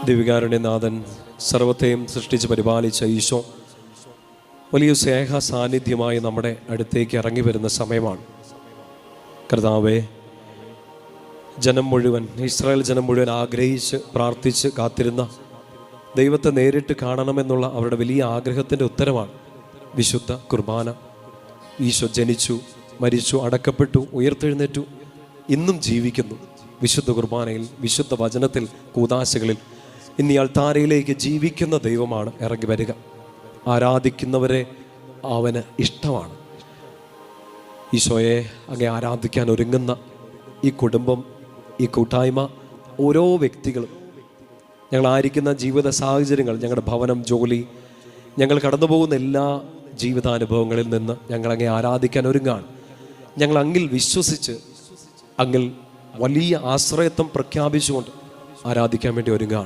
ദിവികാരുണ്യനാഥൻ സർവത്തെയും സൃഷ്ടിച്ച് പരിപാലിച്ച ഈശോ വലിയ സ്നേഹ സാന്നിധ്യമായി നമ്മുടെ അടുത്തേക്ക് ഇറങ്ങി വരുന്ന സമയമാണ്. കർത്താവേ, ജനം മുഴുവൻ, ഇസ്രായേൽ ജനം മുഴുവൻ ആഗ്രഹിച്ച് പ്രാർത്ഥിച്ച് കാത്തിരുന്ന ദൈവത്തെ നേരിട്ട് കാണണമെന്നുള്ള അവരുടെ വലിയ ആഗ്രഹത്തിൻ്റെ ഉത്തരമാണ് വിശുദ്ധ കുർബാന. ഈശോ ജനിച്ചു, മരിച്ചു, അടക്കപ്പെട്ടു, ഉയർത്തെഴുന്നേറ്റു, ഇന്നും ജീവിക്കുന്നു. വിശുദ്ധ കുർബാനയിൽ, വിശുദ്ധ വചനത്തിൽ, കൂദാശകളിൽ ഇന്ന് ഈ അൾത്താരയിലേക്ക് ജീവിക്കുന്ന ദൈവമാണ് ഇറങ്ങി വരിക. ആരാധിക്കുന്നവരെ അവന് ഇഷ്ടമാണ്. ഈശോയെ അങ്ങേ ആരാധിക്കാൻ ഒരുങ്ങുന്ന ഈ കുടുംബം, ഈ കൂട്ടായ്മ, ഓരോ വ്യക്തികളും, ഞങ്ങളായിരിക്കുന്ന ജീവിത സാഹചര്യങ്ങൾ, ഞങ്ങളുടെ ഭവനം, ജോലി, ഞങ്ങൾ കടന്നു പോകുന്ന എല്ലാ ജീവിതാനുഭവങ്ങളിൽ നിന്ന് ഞങ്ങളങ്ങേ ആരാധിക്കാൻ ഒരുങ്ങാണ്. ഞങ്ങൾ അങ്ങിൽ വിശ്വസിച്ച്, അങ്ങിൽ വലിയ ആശ്രയത്വം പ്രഖ്യാപിച്ചുകൊണ്ട് ആരാധിക്കാൻ വേണ്ടി ഒരുങ്ങാണ്.